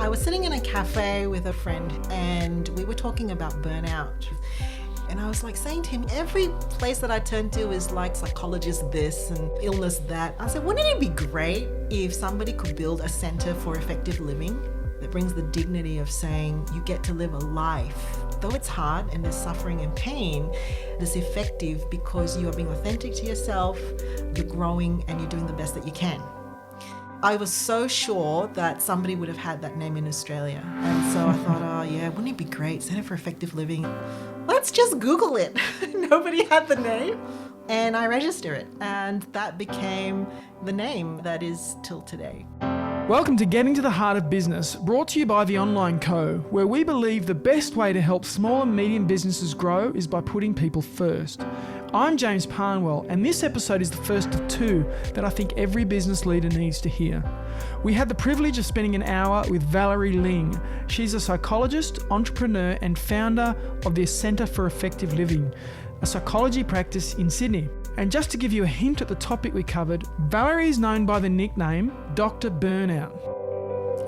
I was sitting in a cafe with a friend and we were talking about burnout. And I was like saying to him, every place that I turn to is like psychologist this and illness that. I said, wouldn't it be great if somebody could build a center for effective living that brings the dignity of saying you get to live a life, though it's hard and there's suffering and pain, it's effective because you are being authentic to yourself, you're growing and you're doing the best that you can. I was so sure that somebody would have had that name in Australia. And so I thought, oh yeah, wouldn't it be great? Center for Effective Living. Let's just Google it. Nobody had the name. And I register it. And that became the name that is till today. Welcome to Getting to the Heart of Business, brought to you by The Online Co, where we believe the best way to help small and medium businesses grow is by putting people first. I'm James Parnwell, and this episode is the first of two that I think every business leader needs to hear. We had the privilege of spending an hour with Valerie Ling. She's a psychologist, entrepreneur, and founder of the Centre for Effective Living, a psychology practice in Sydney. And just to give you a hint at the topic we covered, Valerie is known by the nickname Dr. Burnout.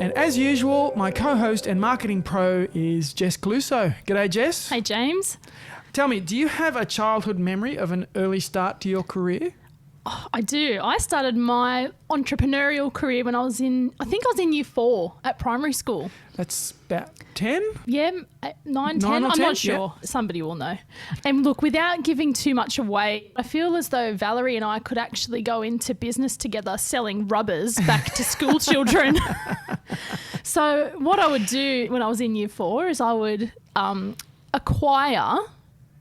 And as usual, my co-host and marketing pro is Jess Caluso. G'day, Jess. Hey, James. Tell me, do you have a childhood memory of an early start to your career? Oh, I do. I started my entrepreneurial career when I was in year 4 at primary school. That's about 10? Yeah, 9, 10. I'm 10? not sure. Yeah. Somebody will know. And look, without giving too much away, I feel as though Valerie and I could actually go into business together selling rubbers back to school children. So what I would do when I was in year 4 is I would acquire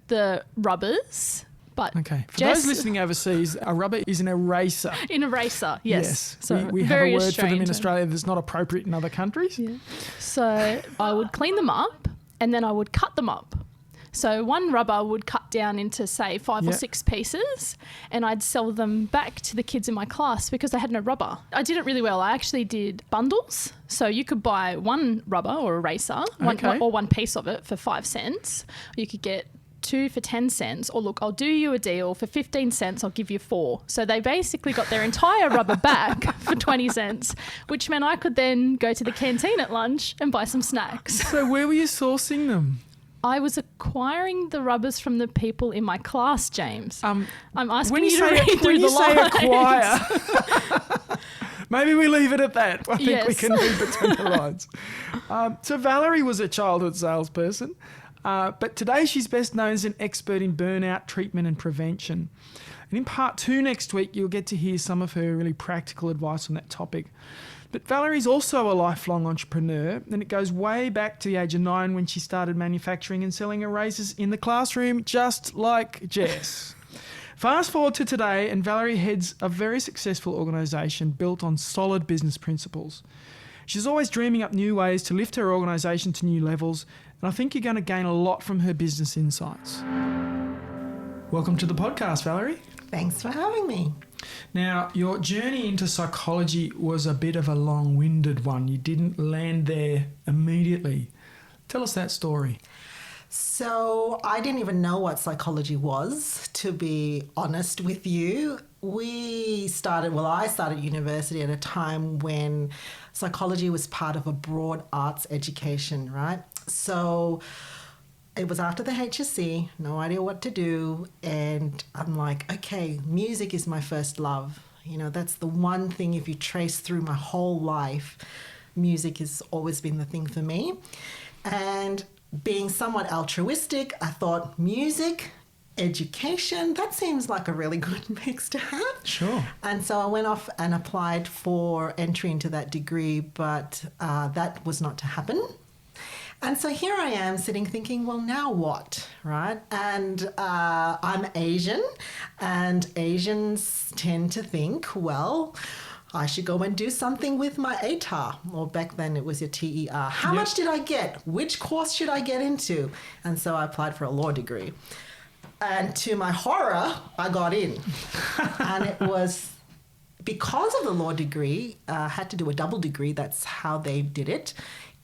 the rubbers. But okay. For those listening overseas, a rubber is an eraser. An eraser, yes. So we have a word for them in Australia that's not appropriate in other countries. Yeah. So I would clean them up and then I would cut them up. So one rubber would cut down into, say, 5 or 6 pieces, and I'd sell them back to the kids in my class because they had no rubber. I did it really well. I actually did bundles. So you could buy one rubber or eraser or one piece of it for 5 cents. You could get 2 for 10 cents, or look, I'll do you a deal for 15 cents, I'll give you 4. So they basically got their entire rubber back for 20 cents, which meant I could then go to the canteen at lunch and buy some snacks. So where were you sourcing them? I was acquiring the rubbers from the people in my class, James. I'm asking you to read through the lines. When you say acquire, maybe we leave it at that. I think we can read between the lines. So Valerie was a childhood salesperson. But today she's best known as an expert in burnout treatment and prevention. And in part 2 next week, you'll get to hear some of her really practical advice on that topic. But Valerie's also a lifelong entrepreneur, and it goes way back to the age of 9 when she started manufacturing and selling erasers in the classroom, just like Jess. Fast forward to today, and Valerie heads a very successful organisation built on solid business principles. She's always dreaming up new ways to lift her organisation to new levels, and I think you're going to gain a lot from her business insights. Welcome to the podcast, Valerie. Thanks for having me. Now, your journey into psychology was a bit of a long-winded one. You didn't land there immediately. Tell us that story. So I didn't even know what psychology was, to be honest with you. I started university at a time when psychology was part of a broad arts education, right? So it was after the HSC, no idea what to do. And I'm like, okay, music is my first love. You know, that's the one thing, if you trace through my whole life, music has always been the thing for me. And being somewhat altruistic, I thought music, education, that seems like a really good mix to have. Sure. And so I went off and applied for entry into that degree, but that was not to happen. And so here I am sitting thinking, well, now what, right? And I'm Asian, and Asians tend to think, well, I should go and do something with my ATAR, or back then it was your TER. How much did I get? Which course should I get into? And so I applied for a law degree. And to my horror, I got in. And it was because of the law degree, I had to do a double degree. That's how they did it.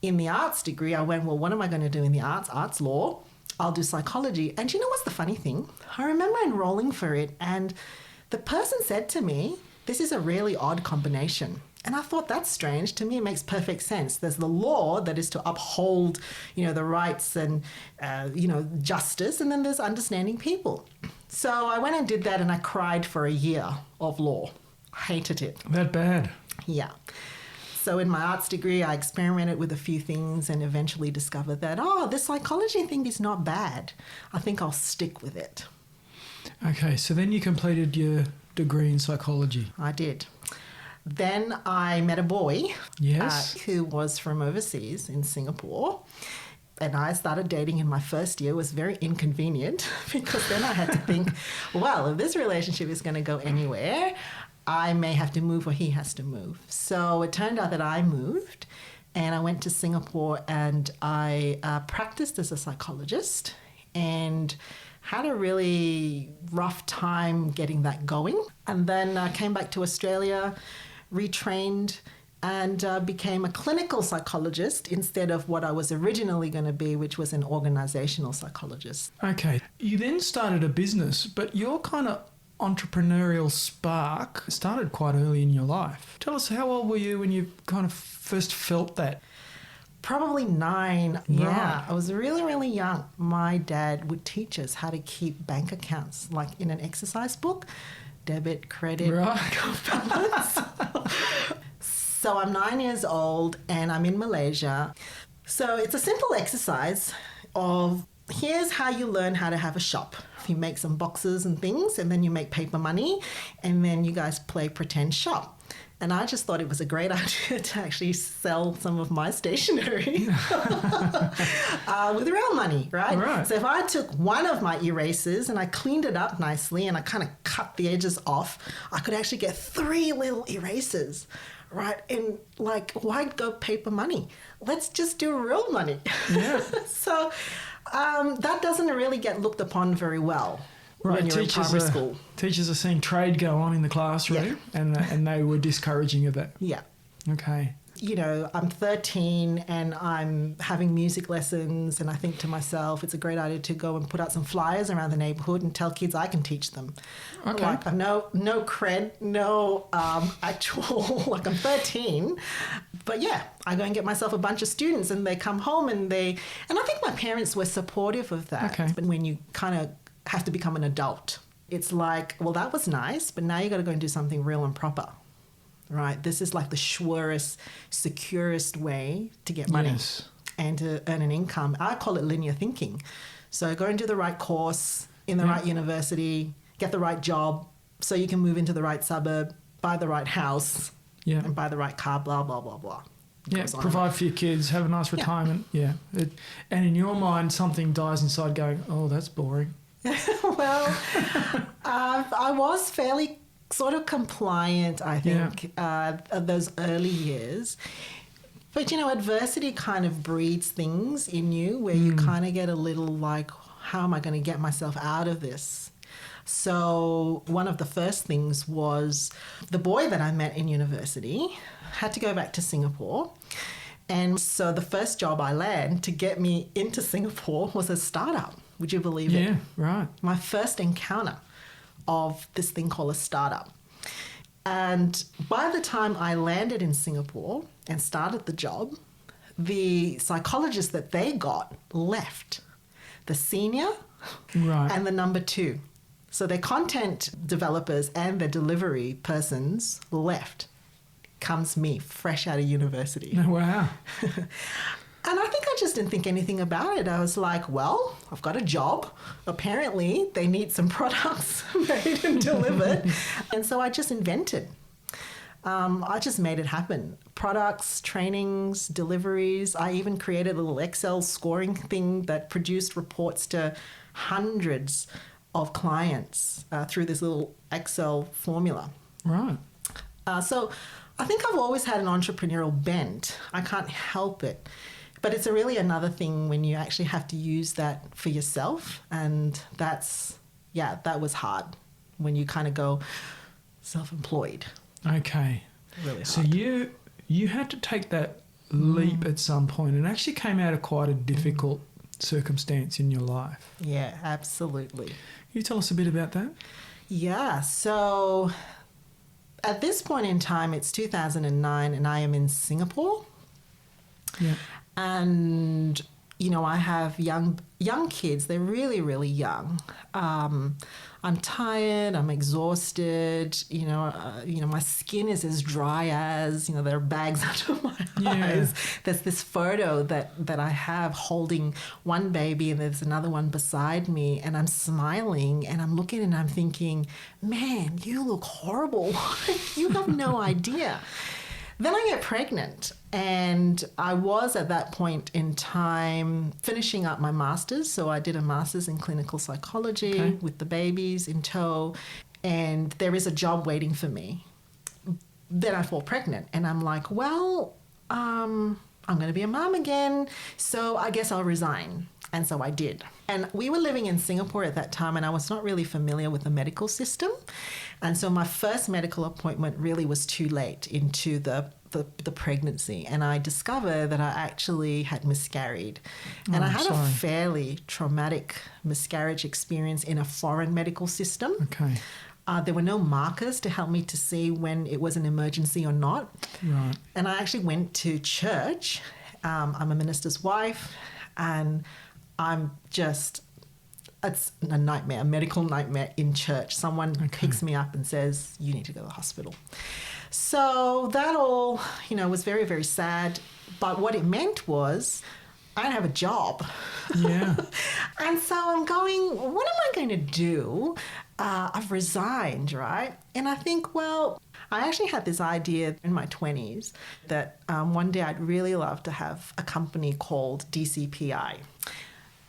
In the arts degree, I went, well, what am I going to do in the arts law? I'll do psychology. And you know what's the funny thing? I remember enrolling for it, and the person said to me, this is a really odd combination. And I thought, that's strange. To me, it makes perfect sense. There's the law that is to uphold, the rights and, justice. And then there's understanding people. So I went and did that, and I cried for a year of law. Hated it. That bad? Yeah. So in my arts degree, I experimented with a few things and eventually discovered that, this psychology thing is not bad. I think I'll stick with it. Okay, so then you completed your degree in psychology. I did. Then I met a boy who was from overseas in Singapore. And I started dating in my first year. It was very inconvenient because then I had to think, well, if this relationship is going to go anywhere, I may have to move or he has to move. So it turned out that I moved and I went to Singapore and I practiced as a psychologist and had a really rough time getting that going. And then I came back to Australia, retrained, and became a clinical psychologist instead of what I was originally going to be, which was an organizational psychologist. Okay. You then started a business, but your kind of entrepreneurial spark started quite early in your life. Tell us, how old were you when you kind of first felt that? Probably 9. Right. Yeah, I was really, really young. My dad would teach us how to keep bank accounts, like in an exercise book, debit, credit, balance. So I'm 9 years old and I'm in Malaysia. So it's a simple exercise of here's how you learn how to have a shop. You make some boxes and things and then you make paper money and then you guys play pretend shop. And I just thought it was a great idea to actually sell some of my stationery with real money, right? So if I took one of my erasers and I cleaned it up nicely and I kind of cut the edges off, I could actually get 3 little erasers, right? And like, why go paper money? Let's just do real money. Yeah. So that doesn't really get looked upon very well. Right, when you're in primary school. Teachers are seeing trade go on in the classroom and they were discouraging of that. Yeah. Okay. I'm 13 and I'm having music lessons and I think to myself, it's a great idea to go and put out some flyers around the neighborhood and tell kids I can teach them. Okay. Like, no cred, no actual, like I'm 13. But yeah, I go and get myself a bunch of students and they come home and I think my parents were supportive of that. Okay. But when you kind of have to become an adult, it's like, well, that was nice, but now you got to go and do something real and proper, right? This is like the surest, securest way to get money and to earn an income. I call it linear thinking. So go and do the right course in the right university, get the right job so you can move into the right suburb, buy the right house and buy the right car, blah, blah, blah, blah. Provide for your kids, have a nice retirement. Yeah. And in your mind, something dies inside going, oh, that's boring. Well, I was fairly sort of compliant, I think, those early years. But, adversity kind of breeds things in you where you kind of get a little like, how am I going to get myself out of this? So one of the first things was the boy that I met in university had to go back to Singapore. And so the first job I landed to get me into Singapore was a startup. Would you believe it? Yeah, right. My first encounter of this thing called a startup. And by the time I landed in Singapore and started the job, the psychologist that they got left. The senior and the number 2. So their content developers and their delivery persons left. Comes me, fresh out of university. Oh, wow. And I think I just didn't think anything about it. I was like, well, I've got a job. Apparently, they need some products made and delivered. And so I just invented. I just made it happen. Products, trainings, deliveries. I even created a little Excel scoring thing that produced reports to hundreds of clients through this little Excel formula. Right. So I think I've always had an entrepreneurial bent. I can't help it. But it's really another thing when you actually have to use that for yourself. And that was hard when you kind of go self-employed. Okay. Really hard. So you had to take that leap at some point and actually came out of quite a difficult circumstance in your life. Yeah, absolutely. Can you tell us a bit about that? Yeah. So at this point in time, it's 2009 and I am in Singapore. Yeah. And, you know, I have young kids. They're really, really young. I'm tired. I'm exhausted. You know, my skin is as dry as, you know, there are bags under my eyes. There's this photo that I have holding one baby and there's another one beside me, and I'm smiling and I'm looking and I'm thinking, man, you look horrible. You have no idea. Then I get pregnant, and I was at that point in time finishing up my master's. So I did a master's in clinical psychology with the babies in tow, and there is a job waiting for me. Then I fall pregnant, and I'm like, well, I'm going to be a mom again, so I guess I'll resign. And so I did. And we were living in Singapore at that time, and I was not really familiar with the medical system. And so my first medical appointment really was too late into the pregnancy. And I discovered that I actually had miscarried. And I had a fairly traumatic miscarriage experience in a foreign medical system. Okay. There were no markers to help me to see when it was an emergency or not. Right. And I actually went to church. I'm a minister's wife, and it's a nightmare, a medical nightmare in church. Someone picks me up and says, you need to go to the hospital. So that all, you know, was very, very sad. But what it meant was I didn't have a job. Yeah. And so I'm going, what am I going to do? I've resigned, right? And I think, well, I actually had this idea in my 20s that one day I'd really love to have a company called DCPI.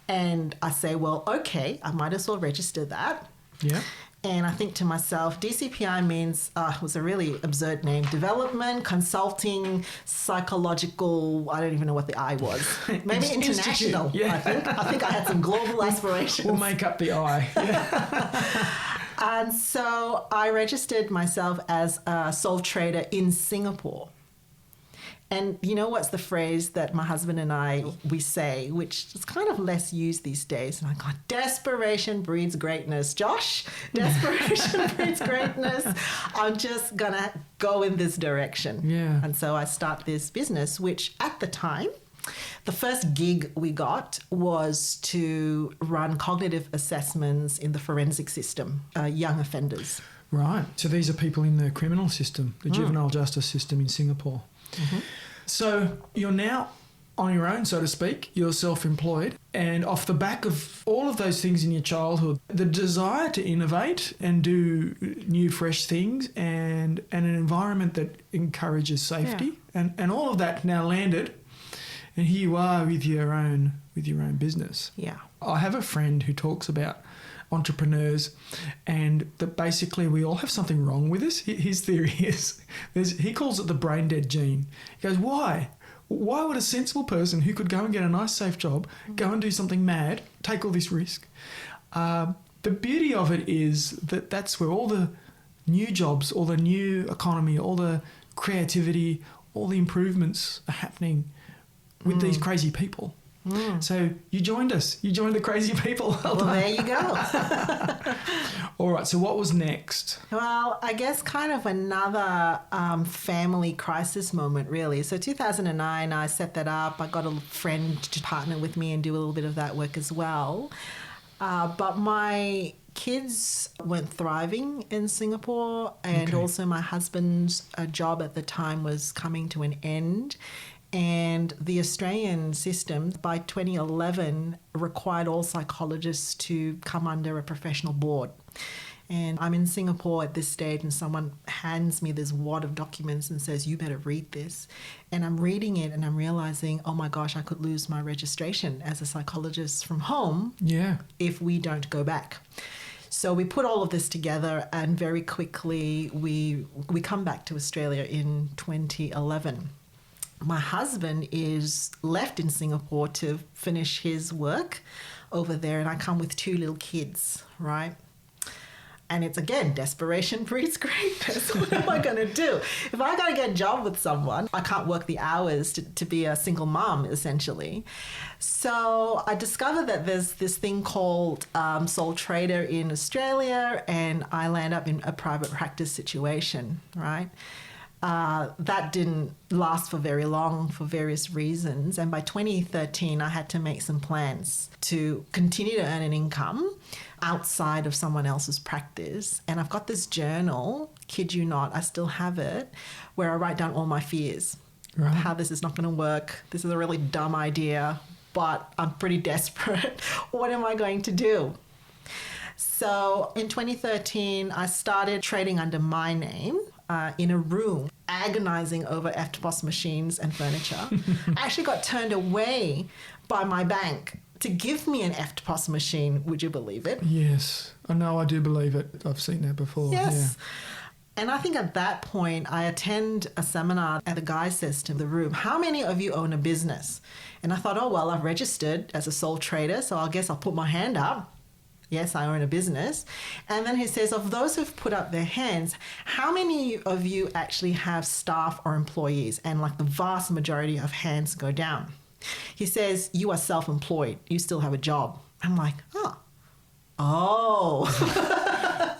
And I say, well, okay, I might as well register that. Yeah. And I think to myself, DCPI means, it was a really absurd name, development, consulting, psychological, I don't even know what the I was. Maybe international, yeah. I think I had some global aspirations. We'll make up the I. Yeah. And so I registered myself as a sole trader in Singapore. And you know what's the phrase that my husband and we say, which is kind of less used these days? And I go, desperation breeds greatness. Josh, desperation breeds greatness. I'm just going to go in this direction. Yeah. And so I start this business, which at the time, the first gig we got was to run cognitive assessments in the forensic system, young offenders. Right. So these are people in the criminal system, the juvenile justice system in Singapore. Mm-hmm. So you're now on your own, so to speak. You're self-employed. And off the back of all of those things in your childhood, the desire to innovate and do new, fresh things and an environment that encourages safety and all of that now landed. And here you are with your own business. Yeah. I have a friend who talks about entrepreneurs and that basically we all have something wrong with us. His theory is, he calls it the brain dead gene. He goes, why? Why would a sensible person who could go and get a nice safe job, go and do something mad, take all this risk? The beauty of it is that that's where all the new jobs, all the new economy, all the creativity, all the improvements are happening with these crazy people. So you joined us. You joined the crazy people. Well, there you go. All right. So what was next? Well, I guess kind of another family crisis moment, really. So 2009, I set that up. I got a friend to partner with me and do a little bit of that work as well. But my kids weren't thriving in Singapore, and also my husband's job at the time was coming to an end. And the Australian system by 2011 required all psychologists to come under a professional board. And I'm in Singapore at this stage and someone hands me this wad of documents and says, you better read this. And I'm reading it and I'm realizing, oh my gosh, I could lose my registration as a psychologist from home if we don't go back. So we put all of this together and very quickly we come back to Australia in 2011. My husband is left in Singapore to finish his work over there, and I come with two little kids, right? And it's, again, desperation breeds greatness. What am I going to do? If I got to get a job with someone, I can't work the hours to be a single mom, essentially. So I discovered that there's this thing called sole trader in Australia, and I land up in a private practice situation, right? That didn't last for very long for various reasons. And by 2013, I had to make some plans to continue to earn an income outside of someone else's practice. And I've got this journal, kid you not, I still have it, where I write down all my fears. Right. How this is not going to work. This is a really dumb idea, but I'm pretty desperate. What am I going to do? So in 2013, I started trading under my name in a room, agonizing over EFTPOS machines and furniture. I actually got turned away by my bank to give me an EFTPOS machine. Would you believe it? Yes. I know, I do believe it. I've seen that before. Yes. Yeah. And I think at that point, I attend a seminar and the guy says to the room, how many of you own a business? And I thought, oh, well, I've registered as a sole trader, so I guess I'll put my hand up. Yes, I own a business. And then he says, of those who've put up their hands, how many of you actually have staff or employees? And like the vast majority of hands go down. He says, you are self-employed. You still have a job. I'm like, oh.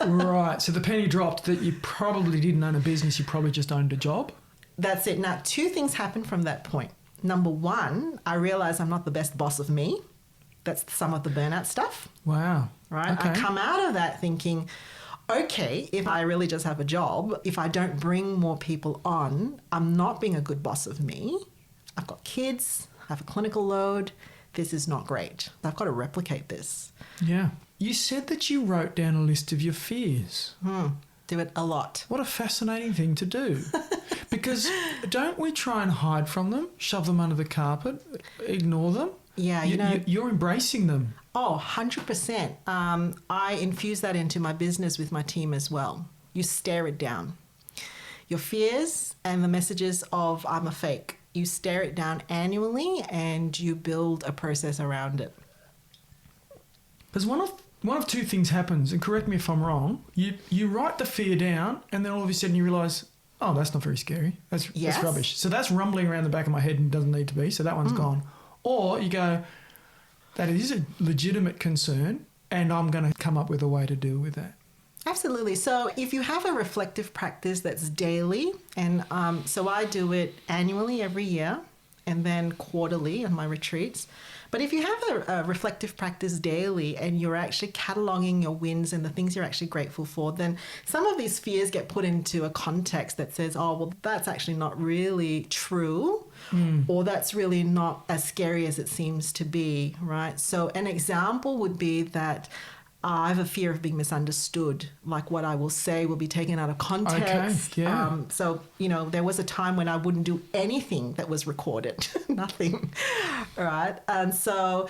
Right. So the penny dropped that you probably didn't own a business. You probably just owned a job. That's it. Now, two things happened from that point. Number one, I realized I'm not the best boss of me. That's some of the burnout stuff. Wow. Right. Okay. I come out of that thinking, okay, if I really just have a job, if I don't bring more people on, I'm not being a good boss of me. I've got kids. I have a clinical load. This is not great. I've got to replicate this. Yeah. You said that you wrote down a list of your fears. Do it a lot. What a fascinating thing to do. Because don't we try and hide from them, shove them under the carpet, ignore them? Yeah, you're embracing them. Oh, 100%. I infuse that into my business with my team as well. You stare it down. Your fears and the messages of I'm a fake. You stare it down annually and you build a process around it. Because one of two things happens, and correct me if I'm wrong, you write the fear down and then all of a sudden you realise, oh, that's not very scary. That's rubbish. So that's rumbling around the back of my head and doesn't need to be, so that one's gone. Or you go, that is a legitimate concern and I'm going to come up with a way to deal with that. Absolutely. So if you have a reflective practice that's daily, and so I do it annually every year and then quarterly on my retreats. But if you have a reflective practice daily and you're actually cataloging your wins and the things you're actually grateful for, then some of these fears get put into a context that says, oh, well, that's actually not really true, or that's really not as scary as it seems to be, right? So an example would be that I have a fear of being misunderstood. Like what I will say will be taken out of context. Okay, yeah. So, there was a time when I wouldn't do anything that was recorded. Nothing. Right. And so,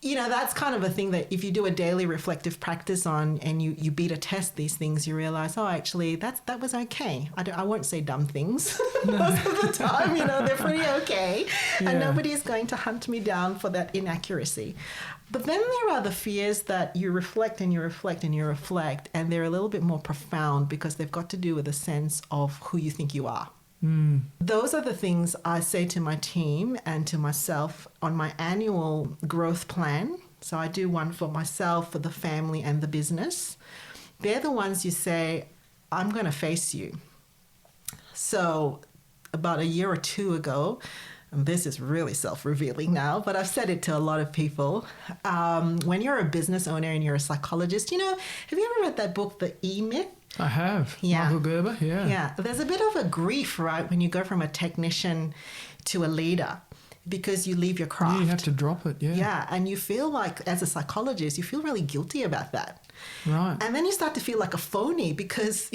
that's kind of a thing that if you do a daily reflective practice on and you beta test these things, you realize, oh, actually, that was okay. I won't say dumb things most of the time. They're pretty okay. Yeah. And nobody is going to hunt me down for that inaccuracy. But then there are the fears that you reflect and you reflect and you reflect, and they're a little bit more profound because they've got to do with a sense of who you think you are. Those are the things I say to my team and to myself on my annual growth plan. So I do one for myself, for the family and the business. They're the ones you say, I'm going to face you. So about a year or two ago, and this is really self-revealing now, but I've said it to a lot of people. When you're a business owner and you're a psychologist, have you ever read that book, The E-Myth? I have. Yeah. Michael Gerber, yeah. Yeah. There's a bit of a grief, right, when you go from a technician to a leader because you leave your craft. Yeah, you have to drop it, yeah. Yeah, and you feel like, as a psychologist, you feel really guilty about that. Right. And then you start to feel like a phony because,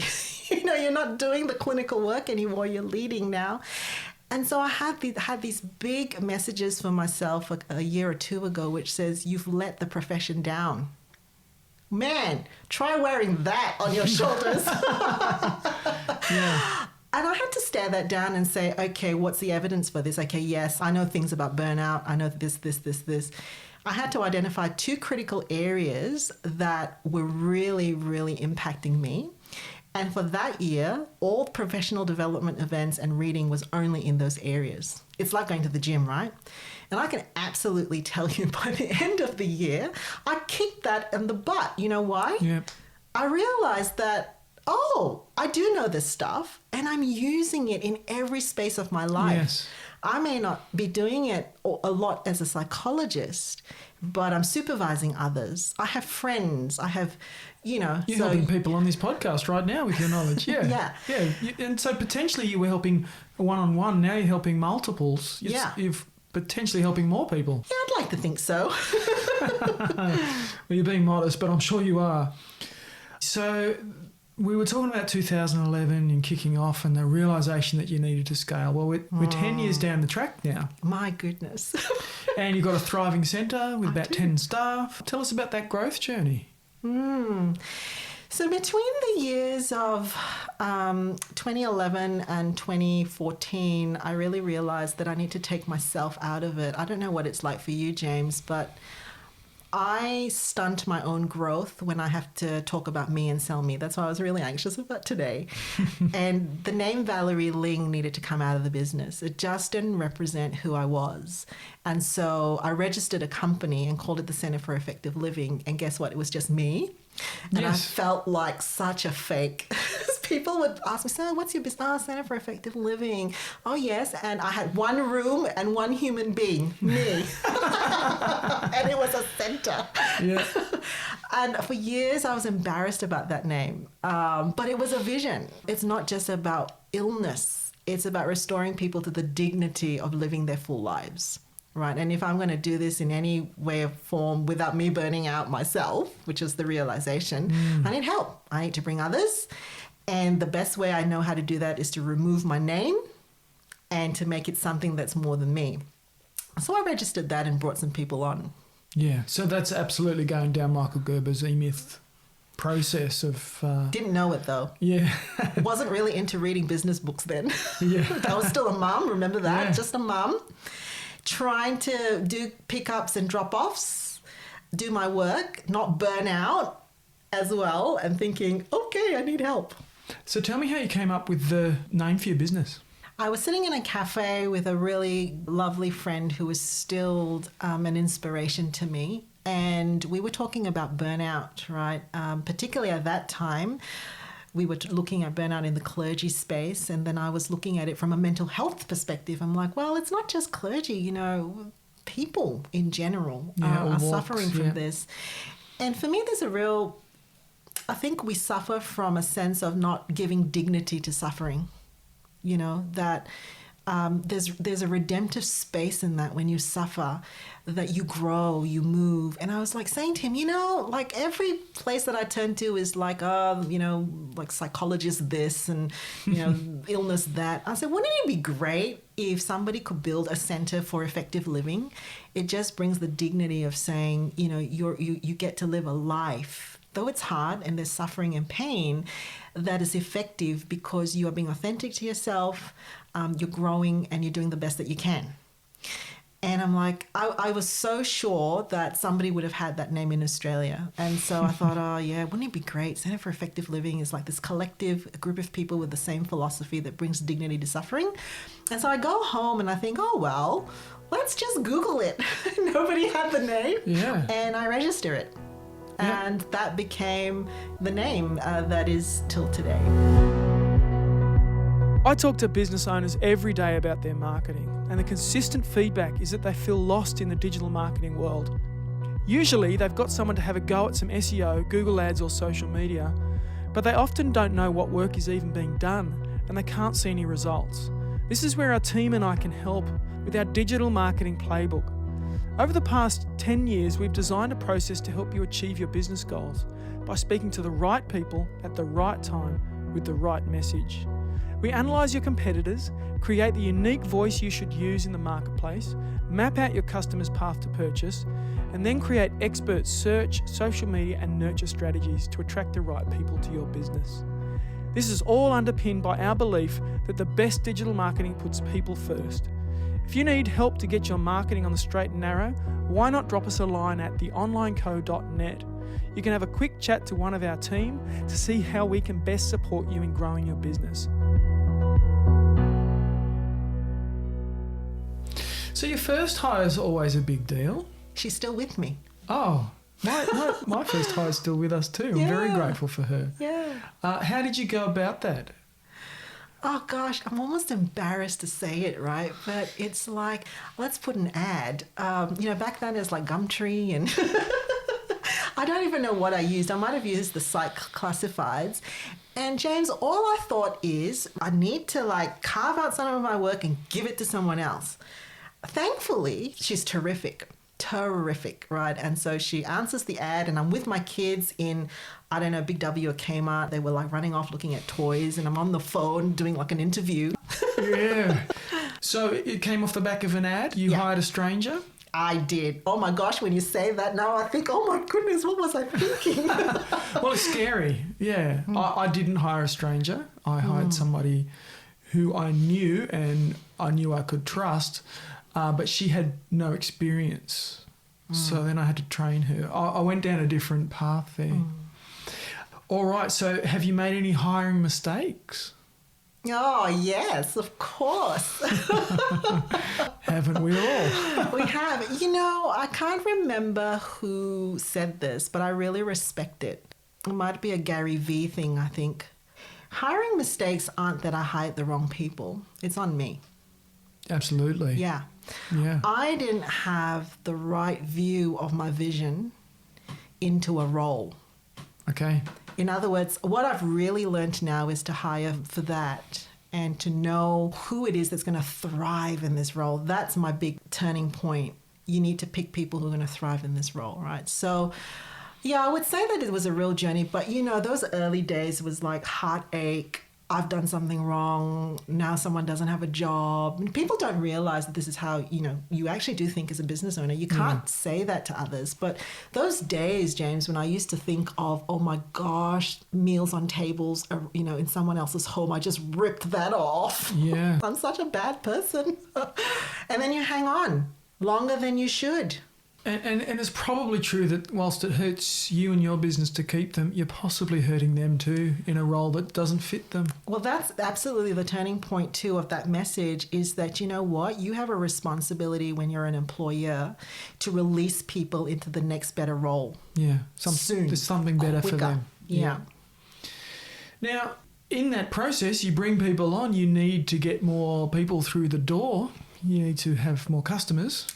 you're not doing the clinical work anymore, you're leading now. And so I had these big messages for myself a year or two ago, which says, you've let the profession down. Man, try wearing that on your shoulders. Yeah. And I had to stare that down and say, okay, what's the evidence for this? Okay, yes, I know things about burnout. I know this. I had to identify 2 critical areas that were really, really impacting me. And for that year, all professional development events and reading was only in those areas. It's like going to the gym, right? And I can absolutely tell you by the end of the year, I kicked that in the butt. You know why? Yep. I realized that, I do know this stuff and I'm using it in every space of my life. Yes. I may not be doing it a lot as a psychologist, but I'm supervising others. I have friends. I have, You're helping people on this podcast right now with your knowledge. Yeah. Yeah. And so potentially you were helping one-on-one. Now you're helping multiples. You're potentially helping more people. Yeah, I'd like to think so. Well, you're being modest, but I'm sure you are. So we were talking about 2011 and kicking off and the realisation that you needed to scale. Well, we're 10 years down the track now. My goodness. And you've got a thriving centre with about 10 staff. Tell us about that growth journey. So between the years of 2011 and 2014, I really realised that I need to take myself out of it. I don't know what it's like for you, James, but I stunt my own growth when I have to talk about me and sell me. That's why I was really anxious about today. And the name Valerie Ling needed to come out of the business. It just didn't represent who I was. And so I registered a company and called it the Centre for Effective Living. And guess what? It was just me. And yes. I felt like such a fake. People would ask me, so what's your business? Oh, Centre for Effective Living. Oh, yes. And I had one room and one human being, me. And it was a centre. Yeah. And for years, I was embarrassed about that name. But it was a vision. It's not just about illness. It's about restoring people to the dignity of living their full lives. Right. And if I'm going to do this in any way or form without me burning out myself, which is the realization, I need help. I need to bring others. And the best way I know how to do that is to remove my name and to make it something that's more than me. So I registered that and brought some people on. Yeah. So that's absolutely going down Michael Gerber's E-Myth process of... Didn't know it though. Yeah. Wasn't really into reading business books then. Yeah. I was still a mum. Remember that? Yeah. Just a mum. Trying to do pickups and drop-offs, do my work, not burn out as well, and thinking, okay, I need help. So tell me how you came up with the name for your business. I was sitting in a cafe with a really lovely friend who was still an inspiration to me, and we were talking about burnout, right? Particularly at that time. We were looking at burnout in the clergy space, and then I was looking at it from a mental health perspective. I'm like, well, it's not just clergy, people in general are suffering from this. And for me, I think we suffer from a sense of not giving dignity to suffering, that there's a redemptive space in that when you suffer, that you grow, you move. And I was like saying to him, like every place that I turn to is like, like psychologist this and, illness that. I said, wouldn't it be great if somebody could build a center for effective living? It just brings the dignity of saying, you get to live a life, though it's hard and there's suffering and pain, that is effective because you are being authentic to yourself, you're growing and you're doing the best that you can. And I'm like, I was so sure that somebody would have had that name in Australia. And so I thought, wouldn't it be great? Centre for Effective Living is like this collective group of people with the same philosophy that brings dignity to suffering. And so I go home and I think, let's just Google it. Nobody had the name. Yeah. And I register it. Yeah. And that became the name that is till today. I talk to business owners every day about their marketing, and the consistent feedback is that they feel lost in the digital marketing world. Usually, they've got someone to have a go at some SEO, Google Ads or social media, but they often don't know what work is even being done, and they can't see any results. This is where our team and I can help with our digital marketing playbook. Over the past 10 years, we've designed a process to help you achieve your business goals by speaking to the right people at the right time with the right message. We analyse your competitors, create the unique voice you should use in the marketplace, map out your customers' path to purchase, and then create expert search, social media and nurture strategies to attract the right people to your business. This is all underpinned by our belief that the best digital marketing puts people first. If you need help to get your marketing on the straight and narrow, why not drop us a line at theonlineco.net. You can have a quick chat to one of our team to see how we can best support you in growing your business. So your first hire is always a big deal. She's still with me. Oh, my first hire is still with us too. I'm very grateful for her. Yeah. How did you go about that? Oh gosh, I'm almost embarrassed to say it, right? But it's like, let's put an ad. Back then it's like Gumtree and I don't even know what I used. I might have used the psych classifieds. And James, all I thought is I need to like carve out some of my work and give it to someone else. Thankfully, she's terrific, right? And so she answers the ad and I'm with my kids in, I don't know, Big W or Kmart. They were like running off looking at toys and I'm on the phone doing like an interview. Yeah. So it came off the back of an ad? You hired a stranger? I did. Oh my gosh, when you say that now, I think, oh my goodness, what was I thinking? Well, it's scary. Yeah. I didn't hire a stranger. I hired somebody who I knew and I knew I could trust, but she had no experience. So then I had to train her. I went down a different path there. All right. So have you made any hiring mistakes? Oh, yes, of course. Haven't we all? We have. I can't remember who said this, but I really respect it. It might be a Gary Vee thing, I think. Hiring mistakes aren't that I hired the wrong people. It's on me. Absolutely. Yeah. I didn't have the right view of my vision into a role. Okay. In other words, what I've really learned now is to hire for that and to know who it is that's going to thrive in this role. That's my big turning point. You need to pick people who are going to thrive in this role, right? So, I would say that it was a real journey, but those early days was like heartache. I've done something wrong. Now someone doesn't have a job. And people don't realize that this is how, you actually do think as a business owner. You can't say that to others. But those days, James, when I used to think of, oh my gosh, meals on tables, in someone else's home, I just ripped that off. Yeah. I'm such a bad person. And then you hang on longer than you should. And it's probably true that whilst it hurts you and your business to keep them, you're possibly hurting them too in a role that doesn't fit them. Well, that's absolutely the turning point too of that message is that, you know what, you have a responsibility when you're an employer to release people into the next better role. Yeah, soon. There's something better quicker. For them. Yeah. Now, in that process, you bring people on, you need to get more people through the door. You need to have more customers.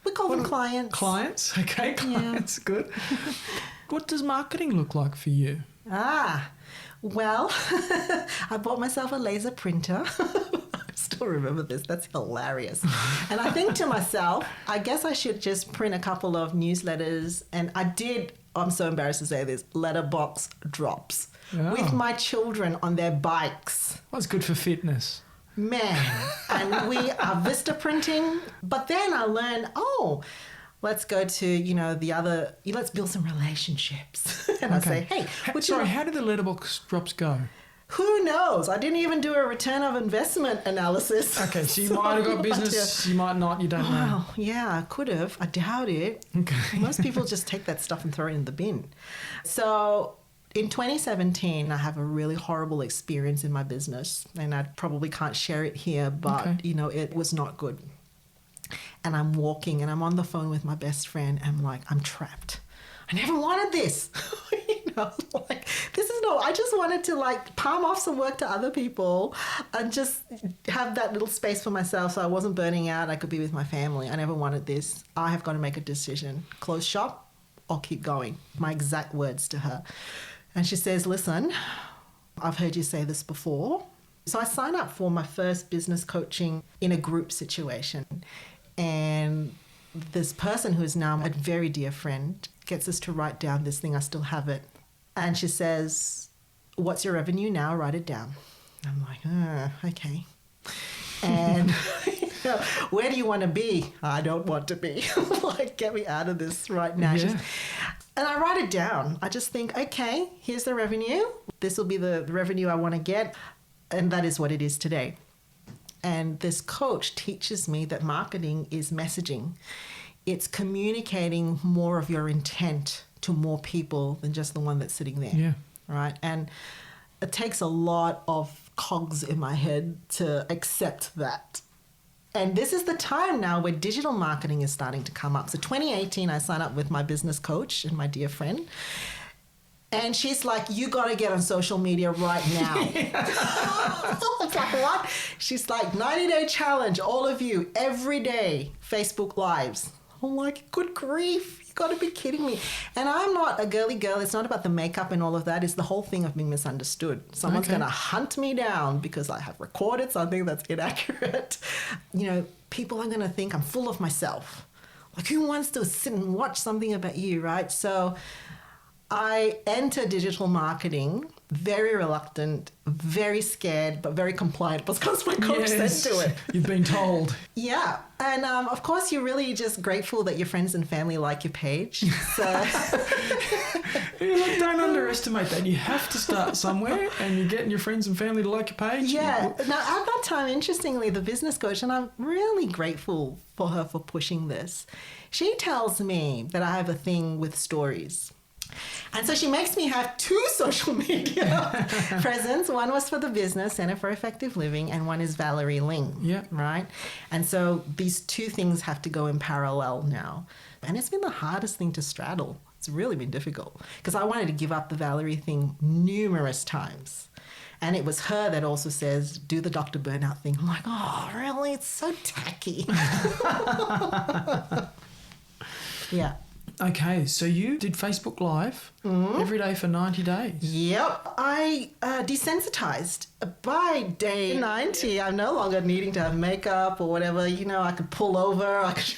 We call them clients. Clients, okay, clients, good. What does marketing look like for you? Well, I bought myself a laser printer. I still remember this. That's hilarious. And I think to myself, I guess I should just print a couple of newsletters. And I did, I'm so embarrassed to say this, letterbox drops with my children on their bikes. That's good for fitness. Man, and we are Vista printing. But then I learned, let's go to, the other, let's build some relationships. And I say, hey. How did the letterbox drops go? Who knows? I didn't even do a return of investment analysis. Okay, so you might have got business, you might not, you don't know. Well, yeah, I could have. I doubt it. Okay. Most people just take that stuff and throw it in the bin. So in 2017, I have a really horrible experience in my business, and I probably can't share it here, but, it was not good. And I'm walking, and I'm on the phone with my best friend, and I'm like, I'm trapped. I never wanted this. This is I just wanted to, palm off some work to other people and just have that little space for myself so I wasn't burning out. I could be with my family. I never wanted this. I have got to make a decision. Close shop or keep going. My exact words to her. And she says, listen, I've heard you say this before. So I signed up for my first business coaching in a group situation. And this person who is now a very dear friend gets us to write down this thing. I still have it. And she says, what's your revenue now? Write it down. I'm like, okay. And where do you want to be? I don't want to be. Get me out of this right now. Yeah. And I write it down. I just think, okay, here's the revenue. This will be the revenue I want to get. And that is what it is today. And this coach teaches me that marketing is messaging. It's communicating more of your intent to more people than just the one that's sitting there. Yeah. Right. And it takes a lot of cogs in my head to accept that. And this is the time now where digital marketing is starting to come up. So 2018, I signed up with my business coach and my dear friend. And she's like, you got to get on social media right now. I was like, what? She's like, 90-day challenge, all of you, every day, Facebook Lives. I'm like, good grief. You got to be kidding me. And I'm not a girly girl. It's not about the makeup and all of that. It's the whole thing of being misunderstood. Someone's going to hunt me down because I have recorded something that's inaccurate. You know, people are going to think I'm full of myself. Like, who wants to sit and watch something about you, right? So I enter digital marketing very reluctant, very scared, but very compliant because my coach said to it. You've been told. Yeah. And of course, you're really just grateful that your friends and family like your page. So Look, don't underestimate that. You have to start somewhere, and you're getting your friends and family to like your page. Yeah. Now, at that time, interestingly, the business coach, and I'm really grateful for her for pushing this, she tells me that I have a thing with stories. And so she makes me have 2 social media presence. One was for the business, Center for Effective Living, and one is Valerie Ling. Yeah. Right? And so these 2 things have to go in parallel now. And it's been the hardest thing to straddle. It's really been difficult because I wanted to give up the Valerie thing numerous times. And it was her that also says, do the Dr. Burnout thing. I'm like, oh, really? It's so tacky. Yeah. Okay, so you did Facebook Live every day for 90 days. Yep. I desensitized. By day 90, I'm no longer needing to have makeup or whatever. You know, I could pull over. I could,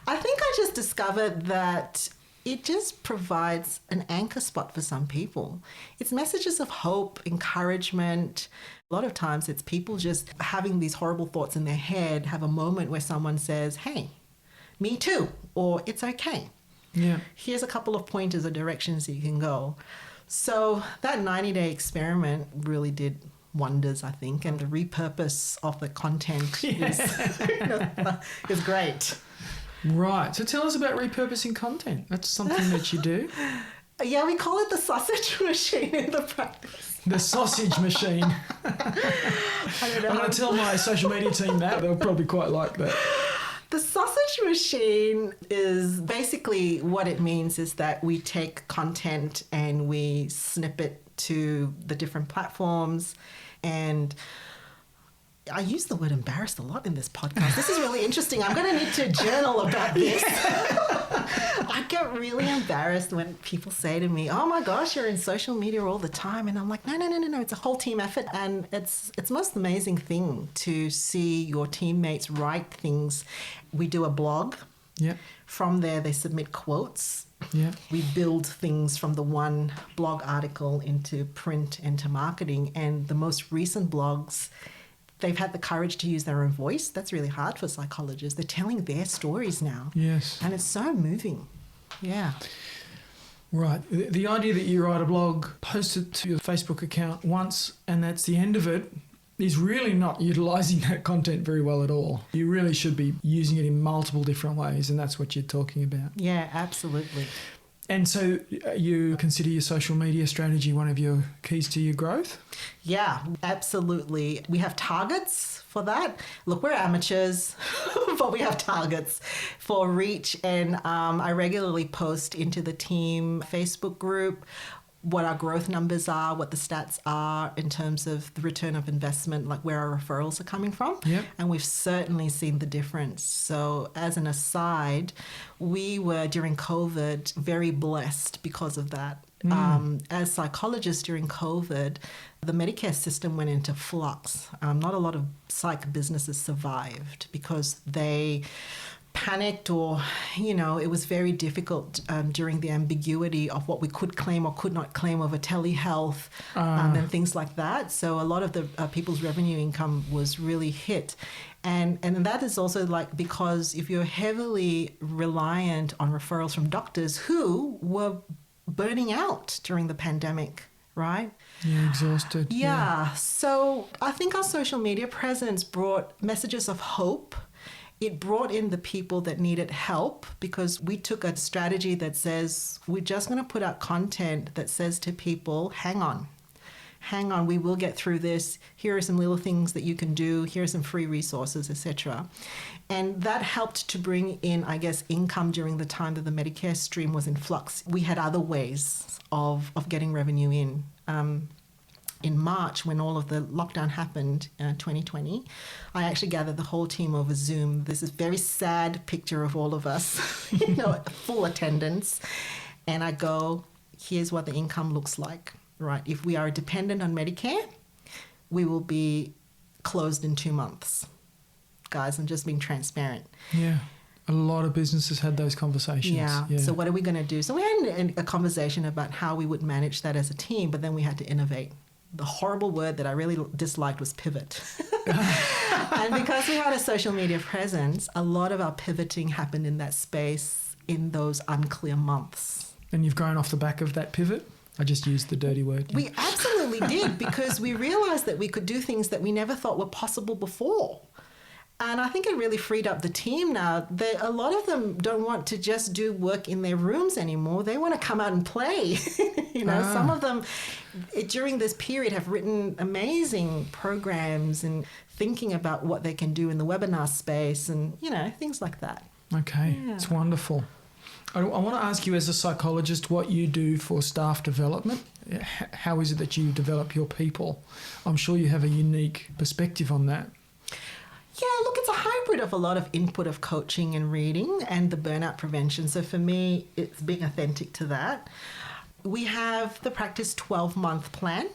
I think I just discovered that it just provides an anchor spot for some people. It's messages of hope, encouragement. A lot of times it's people just having these horrible thoughts in their head, have a moment where someone says, hey, me too, or it's okay. Yeah. Here's a couple of pointers or directions that you can go. So that 90-day experiment really did wonders, I think, and the repurpose of the content is great. Right. So tell us about repurposing content. That's something that you do. Yeah, we call it the sausage machine in the practice. The sausage machine. I don't know. I'm going to tell my social media team that. They'll probably quite like that. The sausage machine is basically what it means is that we take content and we snip it to the different platforms. And I use the word embarrassed a lot in this podcast. This is really interesting. I'm going to need to journal about this. I get really embarrassed when people say to me, oh my gosh, you're in social media all the time. And I'm like, no. It's a whole team effort. And it's the most amazing thing to see your teammates write things. We do a blog. Yeah. From there, they submit quotes. Yeah. We build things from the one blog article into print, into marketing. And the most recent blogs, they've had the courage to use their own voice. That's really hard for psychologists. They're telling their stories now. Yes. And it's so moving. Yeah. Right. The idea that you write a blog, post it to your Facebook account once, and that's the end of it, is really not utilising that content very well at all. You really should be using it in multiple different ways, and that's what you're talking about. Yeah, absolutely. And so you consider your social media strategy one of your keys to your growth? Yeah, absolutely. We have targets for that. Look, we're amateurs, but we have targets for reach. And I regularly post into the team Facebook group what our growth numbers are, what the stats are in terms of the return of investment, like where our referrals are coming from. Yep. And we've certainly seen the difference. So as an aside, we were during COVID very blessed because of that. As psychologists during COVID, the Medicare system went into flux. Not a lot of psych businesses survived because they panicked or, it was very difficult during the ambiguity of what we could claim or could not claim over telehealth and things like that. So a lot of the people's revenue income was really hit. And that is also because if you're heavily reliant on referrals from doctors who were burning out during the pandemic, right? Yeah, exhausted. Yeah. So I think our social media presence brought messages of hope. It brought in the people that needed help, because we took a strategy that says we're just going to put out content that says to people, hang on, we will get through this. Here are some little things that you can do. Here are some free resources, etc. And that helped to bring in, I guess, income during the time that the Medicare stream was in flux. We had other ways of getting revenue in. In March, when all of the lockdown happened, 2020, I actually gathered the whole team over Zoom. There's this very sad picture of all of us, full attendance. And I go, here's what the income looks like, right? If we are dependent on Medicare, we will be closed in 2 months. Guys, I'm just being transparent. Yeah. A lot of businesses had those conversations. Yeah. So what are we going to do? So we had a conversation about how we would manage that as a team, but then we had to innovate. The horrible word that I really disliked was pivot. And because we had a social media presence, a lot of our pivoting happened in that space in those unclear months. And you've grown off the back of that pivot? I just used the dirty word. We absolutely did, because we realized that we could do things that we never thought were possible before. And I think it really freed up the team now. A lot of them don't want to just do work in their rooms anymore. They want to come out and play. Some of them during this period have written amazing programs and thinking about what they can do in the webinar space and, things like that. Okay, Yeah. It's wonderful. I want to ask you, as a psychologist, what you do for staff development. How is it that you develop your people? I'm sure you have a unique perspective on that. Yeah, look, it's a hybrid of a lot of input of coaching and reading and the burnout prevention. So for me, it's being authentic to that. We have the Practice 12-month plan,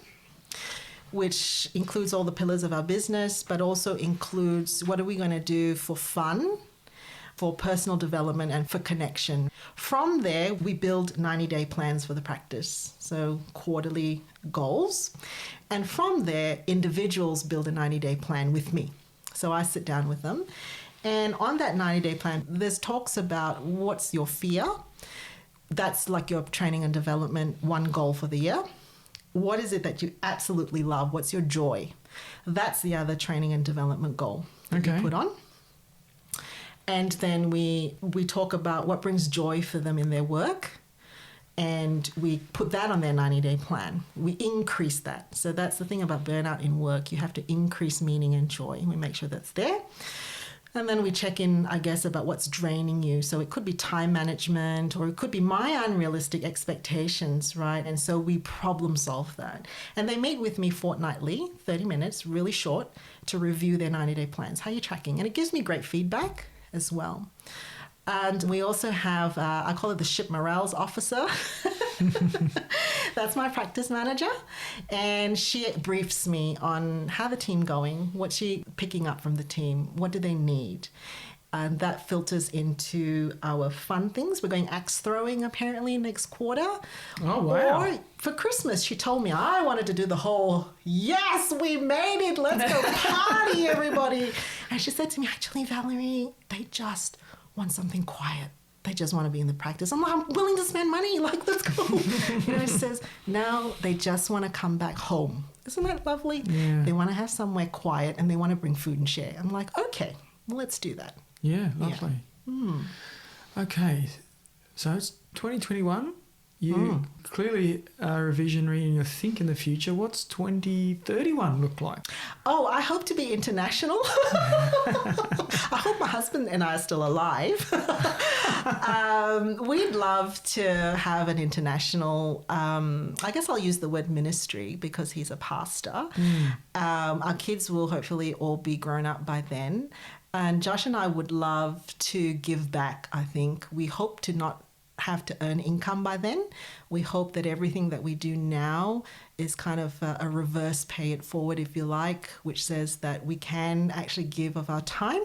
which includes all the pillars of our business, but also includes what are we going to do for fun, for personal development, and for connection. From there, we build 90-day plans for the practice, so quarterly goals. And from there, individuals build a 90-day plan with me. So I sit down with them. And on that 90-day plan, there's talks about what's your fear. That's like your training and development, one goal for the year. What is it that you absolutely love? What's your joy? That's the other training and development goal that you put on. And then we talk about what brings joy for them in their work. And we put that on their 90-day plan. We increase that. So that's the thing about burnout in work. You have to increase meaning and joy. We make sure that's there. And then we check in, I guess, about what's draining you. So it could be time management, or it could be my unrealistic expectations, right? And so we problem solve that. And they meet with me fortnightly, 30 minutes, really short, to review their 90-day plans. How are you tracking? And it gives me great feedback as well. And we also have, I call it the ship morales officer. That's my practice manager. And she briefs me on how the team going, what's she picking up from the team, what do they need. And that filters into our fun things. We're going axe throwing apparently next quarter. Oh, wow. Or for Christmas, she told me I wanted to do the whole, yes, we made it, let's go party, everybody. And she said to me, actually, Valerie, they just want something quiet. They just want to be in the practice. I'm like, I'm willing to spend money. Like, let's go. She says, no, they just want to come back home. Isn't that lovely? Yeah. They want to have somewhere quiet and they want to bring food and share. I'm like, okay, well, let's do that. Yeah, lovely. Yeah. Okay, so it's 2021. You clearly are a visionary and you think in the future. What's 2031 look like? Oh, I hope to be international. I hope my husband and I are still alive. We'd love to have an international, I guess I'll use the word ministry because he's a pastor. Our kids will hopefully all be grown up by then. And Josh and I would love to give back, I think. We hope to not have to earn income by then. We hope that everything that we do now is kind of a reverse pay it forward, if you like, which says that we can actually give of our time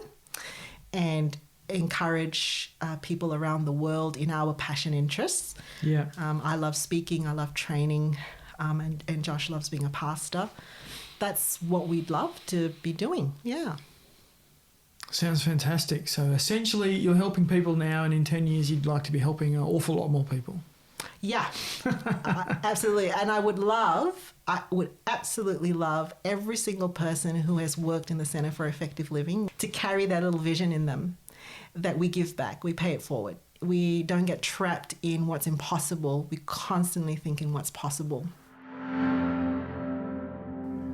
and encourage people around the world in our passion interests. Yeah. I love speaking, I love training, and Josh loves being a pastor. That's what we'd love to be doing, yeah. Sounds fantastic. So essentially you're helping people now, and in 10 years you'd like to be helping an awful lot more people. Yeah, absolutely. And I would absolutely love every single person who has worked in the Centre for Effective Living to carry that little vision in them that we give back, we pay it forward. We don't get trapped in what's impossible. We constantly think in what's possible.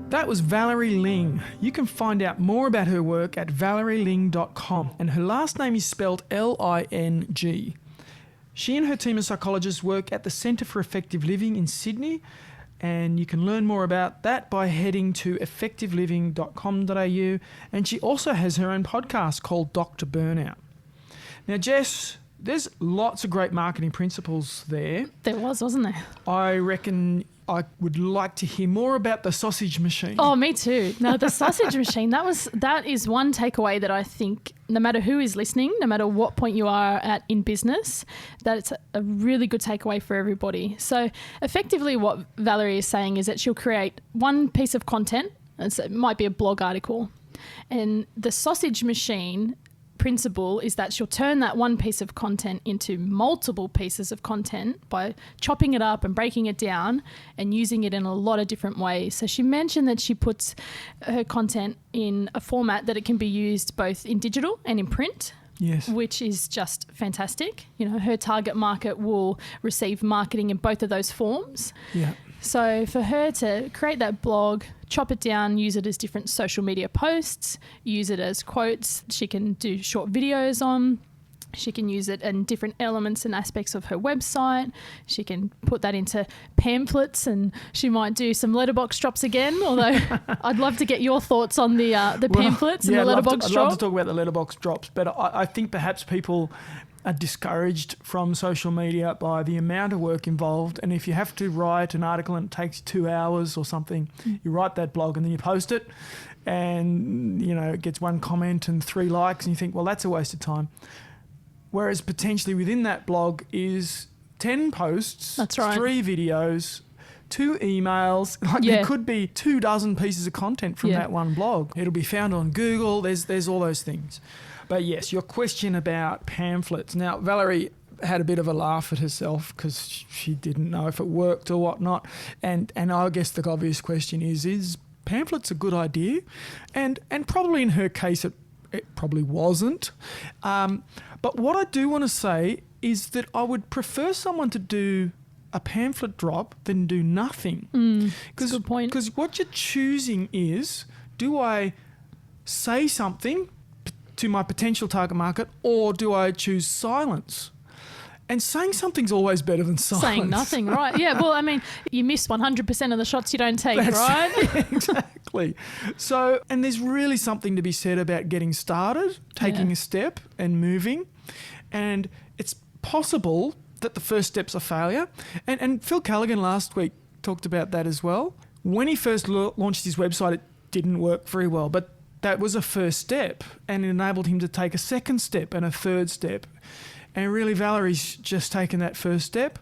That was Valerie Ling. You can find out more about her work at valerieling.com, and her last name is spelled Ling. She and her team of psychologists work at the Centre for Effective Living in Sydney, and you can learn more about that by heading to effectiveliving.com.au, and she also has her own podcast called Dr. Burnout. Now, Jess, there's lots of great marketing principles there. There wasn't there? I reckon I would like to hear more about the sausage machine. Oh, me too. No, the sausage machine, that is one takeaway that I think no matter who is listening, no matter what point you are at in business, that it's a really good takeaway for everybody. So effectively what Valerie is saying is that she'll create one piece of content, and so it might be a blog article, and the sausage machine principle is that she'll turn that one piece of content into multiple pieces of content by chopping it up and breaking it down and using it in a lot of different ways. So she mentioned that she puts her content in a format that it can be used both in digital and in print. Yes. Which is just fantastic. You know, her target market will receive marketing in both of those forms. Yeah. So for her to create that blog, chop it down, use it as different social media posts, use it as quotes, she can do short videos on, she can use it in different elements and aspects of her website, she can put that into pamphlets, and she might do some letterbox drops again, although I'd love to get your thoughts on the pamphlets and the letterbox I'd drop. love to talk about the letterbox drops, but I think perhaps people are discouraged from social media by the amount of work involved. And if you have to write an article and it takes 2 hours or something, you write that blog and then you post it, and it gets 1 comment and 3 likes, and you think, well, that's a waste of time. Whereas potentially within that blog is 10 posts, that's right, 3 videos, 2 emails. There could be 24 pieces of content from that one blog. It'll be found on Google. There's all those things. But yes, your question about pamphlets. Now, Valerie had a bit of a laugh at herself because she didn't know if it worked or whatnot. And I guess the obvious question is pamphlets a good idea? And probably in her case, it probably wasn't. But what I do want to say is that I would prefer someone to do a pamphlet drop than do nothing. That's a good point. Because what you're choosing is, do I say something to my potential target market, or do I choose silence? And saying something's always better than silence. Saying nothing, right? Yeah, well, I mean, you miss 100% of the shots you don't take, right? Exactly. So, and there's really something to be said about getting started, taking a step and moving. And it's possible that the first step's a failure. And Phil Callaghan last week talked about that as well. When he first launched his website, it didn't work very well, but that was a first step, and it enabled him to take a second step and a third step. And really, Valerie's just taken that first step,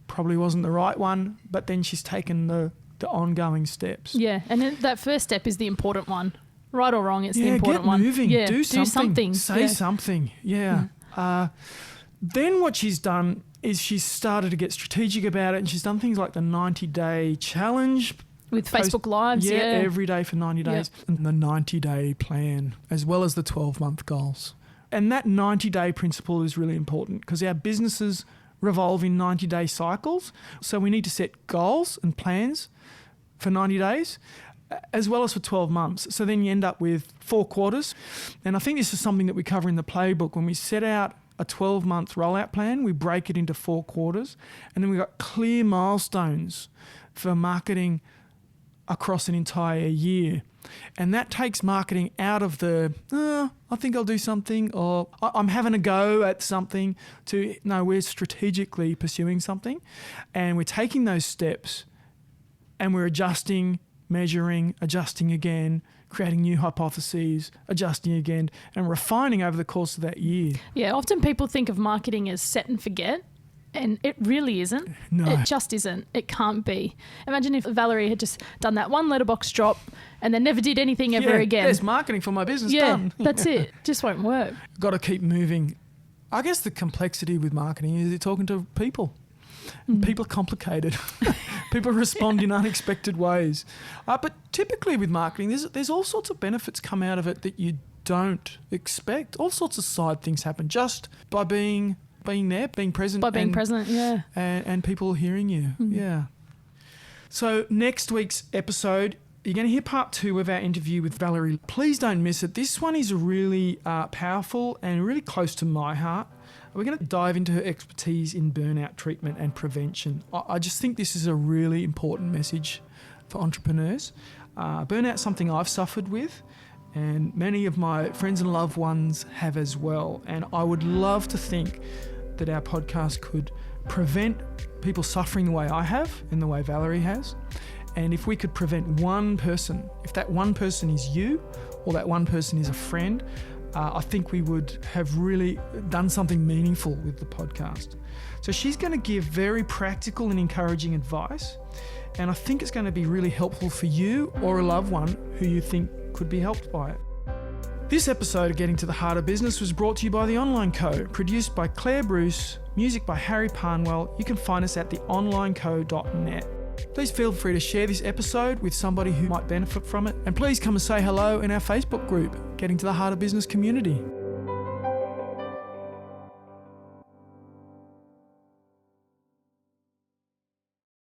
probably wasn't the right one, but then she's taken the ongoing steps. Yeah, and then that first step is the important one. Right or wrong, it's the important one. Get moving. Yeah, do something. Say something. something. Yeah. Then what she's done is she's started to get strategic about it, and she's done things like the 90-day challenge. With Facebook Lives, every day for 90 days. And the 90-day plan, as well as the 12-month goals. And that 90-day principle is really important because our businesses revolve in 90-day cycles. So we need to set goals and plans for 90 days, as well as for 12 months. So then you end up with 4 quarters. And I think this is something that we cover in the playbook. When we set out a 12-month rollout plan, we break it into 4 quarters. And then we've got clear milestones for marketing across an entire year. And that takes marketing out of the, I think I'll do something, or I'm having a go at something, to, no, we're strategically pursuing something. And we're taking those steps and we're adjusting, measuring, adjusting again, creating new hypotheses, adjusting again, and refining over the course of that year. Yeah, often people think of marketing as set and forget. And it really isn't. No. It just isn't. It can't be. Imagine if Valerie had just done that one letterbox drop and then never did anything ever again. There's marketing for my business done. That's it. Just won't work. Got to keep moving. I guess the complexity with marketing is you're talking to people. People are complicated. People respond in unexpected ways. But typically with marketing, there's all sorts of benefits come out of it that you don't expect. All sorts of side things happen just by being there, being present. By being present, yeah. And people hearing you, yeah. So next week's episode, you're going to hear part 2 of our interview with Valerie. Please don't miss it. This one is really powerful and really close to my heart. We're going to dive into her expertise in burnout treatment and prevention. I just think this is a really important message for entrepreneurs. Burnout's something I've suffered with, and many of my friends and loved ones have as well. And I would love to think that our podcast could prevent people suffering the way I have and the way Valerie has. And if we could prevent one person, if that one person is you or that one person is a friend, I think we would have really done something meaningful with the podcast. So she's going to give very practical and encouraging advice. And I think it's going to be really helpful for you or a loved one who you think could be helped by it. This episode of Getting to the Heart of Business was brought to you by The Online Co, produced by Claire Bruce, music by Harry Parnwell. You can find us at theonlineco.net. Please feel free to share this episode with somebody who might benefit from it. And please come and say hello in our Facebook group, Getting to the Heart of Business community.